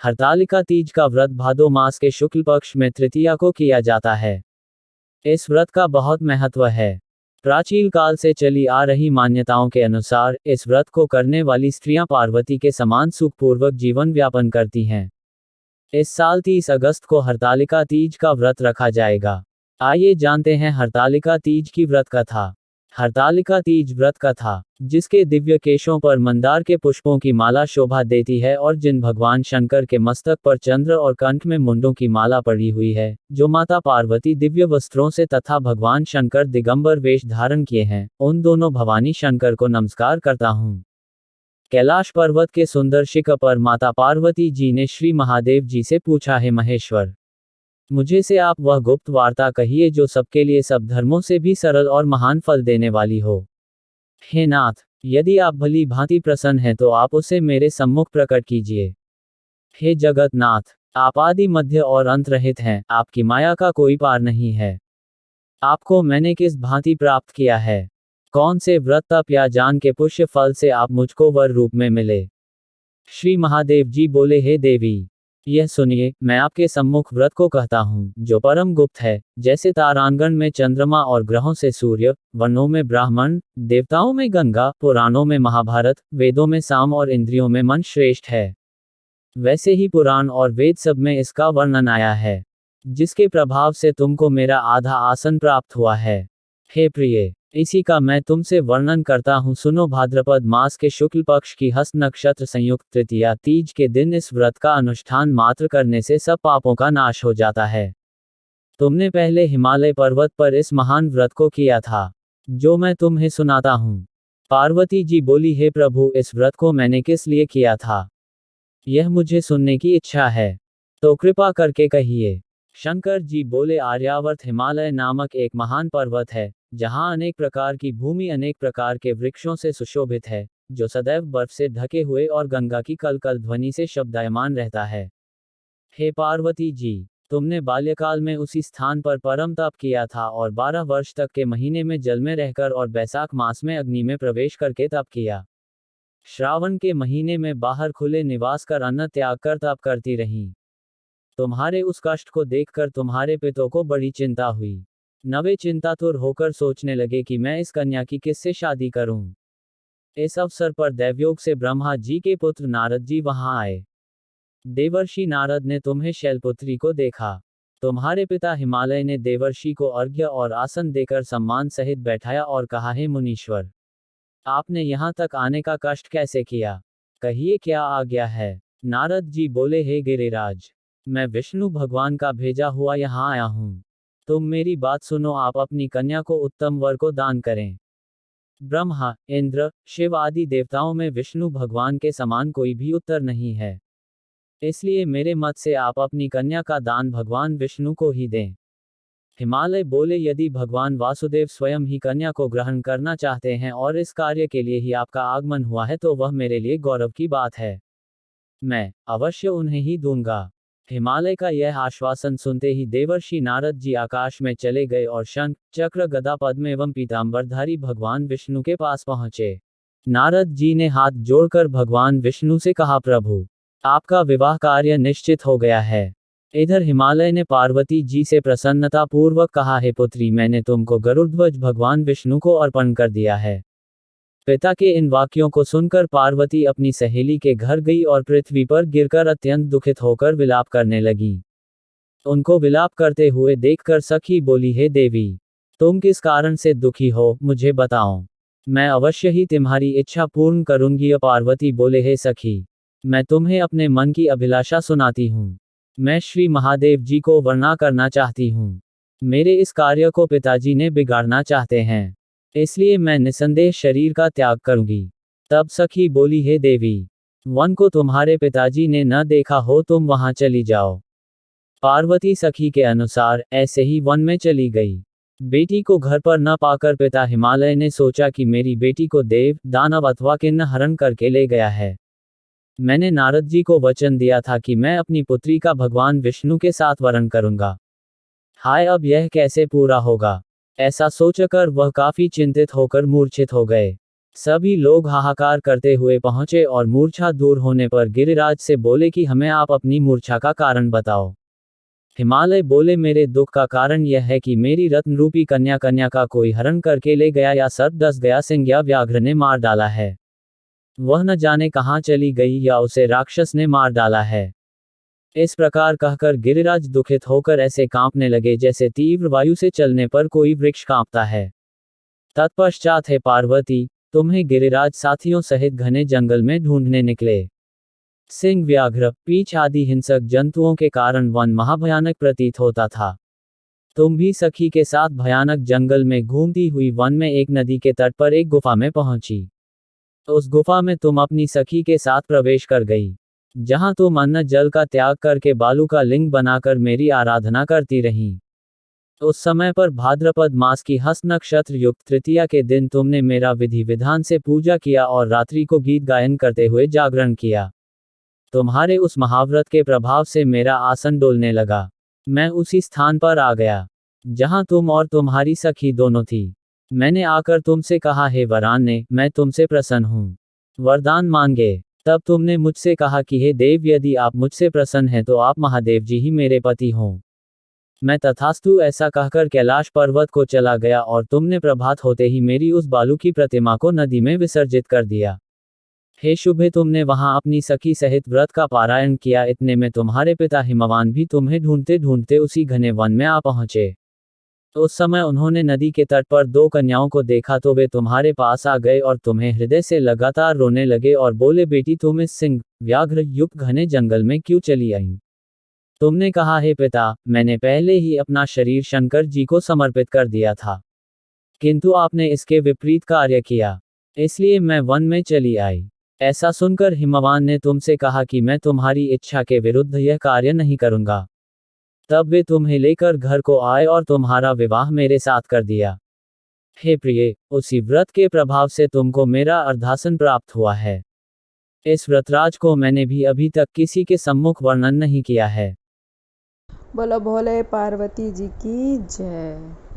हरतालिका तीज का व्रत भादो मास के शुक्ल पक्ष में तृतीया को किया जाता है। इस व्रत का बहुत महत्व है। प्राचीन काल से चली आ रही मान्यताओं के अनुसार इस व्रत को करने वाली स्त्रियां पार्वती के समान सुखपूर्वक जीवन व्यापन करती हैं। इस साल 30 अगस्त को हरतालिका तीज का व्रत रखा जाएगा। आइए जानते हैं हरतालिका तीज की व्रत कथा। हरतालिका तीज व्रत कथा, जिसके दिव्य केशों पर मंदार के पुष्पों की माला शोभा देती है और जिन भगवान शंकर के मस्तक पर चंद्र और कंठ में मुंडों की माला पड़ी हुई है, जो माता पार्वती दिव्य वस्त्रों से तथा भगवान शंकर दिगंबर वेश धारण किए हैं, उन दोनों भवानी शंकर को नमस्कार करता हूँ। कैलाश पर्वत के सुंदर शिखर पर माता पार्वती जी ने श्री महादेव जी से पूछा, है महेश्वर, मुझे से आप वह गुप्त वार्ता कहिए जो सबके लिए सब धर्मों से भी सरल और महान फल देने वाली हो। हे नाथ, यदि आप भली भांति प्रसन्न हैं तो आप उसे मेरे सम्मुख प्रकट कीजिए। हे जगत नाथ, आप आदि मध्य और अंत रहित हैं, आपकी माया का कोई पार नहीं है। आपको मैंने किस भांति प्राप्त किया है? कौन से व्रत तप या जान के पुष्य फल से आप मुझको वर रूप में मिले? श्री महादेव जी बोले, हे देवी, यह सुनिए, मैं आपके सम्मुख व्रत को कहता हूँ, जो परम गुप्त है। जैसे तारांगण में चंद्रमा और ग्रहों से सूर्य, वर्णों में ब्राह्मण, देवताओं में गंगा, पुराणों में महाभारत, वेदों में साम और इंद्रियों में मन श्रेष्ठ है, वैसे ही पुराण और वेद सब में इसका वर्णन आया है, जिसके प्रभाव से तुमको मेरा आधा आसन प्राप्त हुआ है। हे प्रिय, इसी का मैं तुमसे वर्णन करता हूँ। सुनो, भाद्रपद मास के शुक्ल पक्ष की हस्त नक्षत्र संयुक्त तृतीया तीज के दिन इस व्रत का अनुष्ठान मात्र करने से सब पापों का नाश हो जाता है। तुमने पहले हिमालय पर्वत पर इस महान व्रत को किया था, जो मैं तुम्हें सुनाता हूँ। पार्वती जी बोली, हे प्रभु, इस व्रत को मैंने किस लिए किया था, यह मुझे सुनने की इच्छा है, तो कृपा करके कहिए। शंकर जी बोले, आर्यावर्त हिमालय नामक एक महान पर्वत है, जहाँ अनेक प्रकार की भूमि अनेक प्रकार के वृक्षों से सुशोभित है, जो सदैव बर्फ से ढके हुए और गंगा की कल कल ध्वनि से शब्दायमान रहता है। हे पार्वती जी, तुमने बाल्यकाल में उसी स्थान पर परम तप किया था और 12 वर्ष तक के महीने में जल में रहकर और बैसाख मास में अग्नि में प्रवेश करके तप किया। श्रावण के महीने में बाहर खुले निवास कर अन्न त्याग कर तप करती रहीं। तुम्हारे उस कष्ट को देखकर तुम्हारे पिता को बड़ी चिंता हुई। नवे चिंतातुर होकर सोचने लगे कि मैं इस कन्या की किससे शादी करूं। इस अवसर पर दैवयोग से ब्रह्मा जी के पुत्र नारद जी वहां आए। देवर्षि नारद ने तुम्हें शैलपुत्री को देखा। तुम्हारे पिता हिमालय ने देवर्षि को अर्घ्य और आसन देकर सम्मान सहित बैठाया और कहा, हे मुनीश्वर, आपने यहाँ तक आने का कष्ट कैसे किया? कहिए, क्या आज्ञा है? नारद जी बोले, हे गिरिराज, मैं विष्णु भगवान का भेजा हुआ यहाँ आया हूँ। तुम मेरी बात सुनो, आप अपनी कन्या को उत्तम वर को दान करें। ब्रह्मा, इंद्र, शिव आदि देवताओं में विष्णु भगवान के समान कोई भी उत्तर नहीं है, इसलिए मेरे मत से आप अपनी कन्या का दान भगवान विष्णु को ही दें। हिमालय बोले, यदि भगवान वासुदेव स्वयं ही कन्या को ग्रहण करना चाहते हैं और इस कार्य के लिए ही आपका आगमन हुआ है, तो वह मेरे लिए गौरव की बात है। मैं अवश्य उन्हें ही दूंगा। हिमालय का यह आश्वासन सुनते ही देवर्षि नारद जी आकाश में चले गए और शंख, चक्र, गदा, पद्म एवं पीतांबरधारी भगवान विष्णु के पास पहुंचे। नारद जी ने हाथ जोड़कर भगवान विष्णु से कहा, प्रभु, आपका विवाह कार्य निश्चित हो गया है। इधर हिमालय ने पार्वती जी से प्रसन्नता पूर्वक कहा, हे पुत्री, मैंने तुमको गरुड़ध्वज भगवान विष्णु को अर्पण कर दिया है। पिता के इन वाक्यों को सुनकर पार्वती अपनी सहेली के घर गई और पृथ्वी पर गिरकर अत्यंत दुखित होकर विलाप करने लगी। उनको विलाप करते हुए देखकर सखी बोली, हे देवी, तुम किस कारण से दुखी हो, मुझे बताओ, मैं अवश्य ही तुम्हारी इच्छा पूर्ण करूंगी। पार्वती बोले, हे सखी, मैं तुम्हें अपने मन की अभिलाषा सुनाती हूँ। मैं श्री महादेव जी को वरना करना चाहती हूँ। मेरे इस कार्य को पिताजी ने बिगाड़ना चाहते हैं, इसलिए मैं निसंदेह शरीर का त्याग करूंगी। तब सखी बोली, हे देवी, वन को तुम्हारे पिताजी ने न देखा हो, तुम वहां चली जाओ। पार्वती सखी के अनुसार ऐसे ही वन में चली गई। बेटी को घर पर न पाकर पिता हिमालय ने सोचा कि मेरी बेटी को देव, दानव अथवा किन्न हरण करके ले गया है। मैंने नारद जी को वचन दिया था कि मैं अपनी पुत्री का भगवान विष्णु के साथ वरण करूंगा। हाय, अब यह कैसे पूरा होगा? ऐसा सोचकर वह काफी चिंतित होकर मूर्छित हो गए। सभी लोग हाहाकार करते हुए पहुंचे और मूर्छा दूर होने पर गिरिराज से बोले कि हमें आप अपनी मूर्छा का कारण बताओ। हिमालय बोले, मेरे दुख का कारण यह है कि मेरी रत्न रूपी कन्या का कोई हरण करके ले गया या सर्प डस गया, सिंह या व्याघ्र ने मार डाला है। वह न जाने कहाँ चली गई या उसे राक्षस ने मार डाला है। इस प्रकार कहकर गिरिराज दुखित होकर ऐसे कांपने लगे जैसे तीव्र वायु से चलने पर कोई वृक्ष कांपता है। तत्पश्चात हे पार्वती, तुम्हें गिरिराज साथियों सहित घने जंगल में ढूंढने निकले। सिंह, व्याघ्र, पींछ आदि हिंसक जंतुओं के कारण वन महाभयानक प्रतीत होता था। तुम भी सखी के साथ भयानक जंगल में घूमती हुई वन में एक नदी के तट पर एक गुफा में पहुंची। उस गुफा में तुम अपनी सखी के साथ प्रवेश कर गई, जहां तुम अन्न जल का त्याग करके बालू का लिंग बनाकर मेरी आराधना करती रहीं। उस समय पर भाद्रपद मास की हस्त नक्षत्र युक्त तृतीया के दिन तुमने मेरा विधि विधान से पूजा किया और रात्रि को गीत गायन करते हुए जागरण किया। तुम्हारे उस महाव्रत के प्रभाव से मेरा आसन डोलने लगा। मैं उसी स्थान पर आ गया जहां तुम और तुम्हारी सखी दोनों थी। मैंने आकर तुमसे कहा, हे वरान्य, मैं तुमसे प्रसन्न हूँ, वरदान मांगे। तब तुमने मुझसे कहा कि हे देव, यदि आप मुझसे प्रसन्न हैं तो आप महादेव जी ही मेरे पति हों। मैं तथास्तु ऐसा कहकर कैलाश पर्वत को चला गया और तुमने प्रभात होते ही मेरी उस बालू की प्रतिमा को नदी में विसर्जित कर दिया। हे शुभे, तुमने वहां अपनी सखी सहित व्रत का पारायण किया। इतने में तुम्हारे पिता हिमवान भी तुम्हें ढूंढते ढूंढते उसी घने वन में आ पहुंचे। उस समय उन्होंने नदी के तट पर दो कन्याओं को देखा तो वे तुम्हारे पास आ गए और तुम्हें हृदय से लगातार रोने लगे और बोले, बेटी, तुम इस सिंह व्याघ्र युक्त घने जंगल में क्यों चली आई? तुमने कहा, हे पिता, मैंने पहले ही अपना शरीर शंकर जी को समर्पित कर दिया था, किंतु आपने इसके विपरीत कार्य किया, इसलिए मैं वन में चली आई। ऐसा सुनकर हिमवान ने तुमसे कहा कि मैं तुम्हारी इच्छा के विरुद्ध यह कार्य नहीं करूंगा। तब वे तुम्हें लेकर घर को आए और तुम्हारा विवाह मेरे साथ कर दिया। हे प्रिय, उसी व्रत के प्रभाव से तुमको मेरा अर्धासन प्राप्त हुआ है। इस व्रतराज को मैंने भी अभी तक किसी के सम्मुख वर्णन नहीं किया है। बोलो भोले पार्वती जी की जय।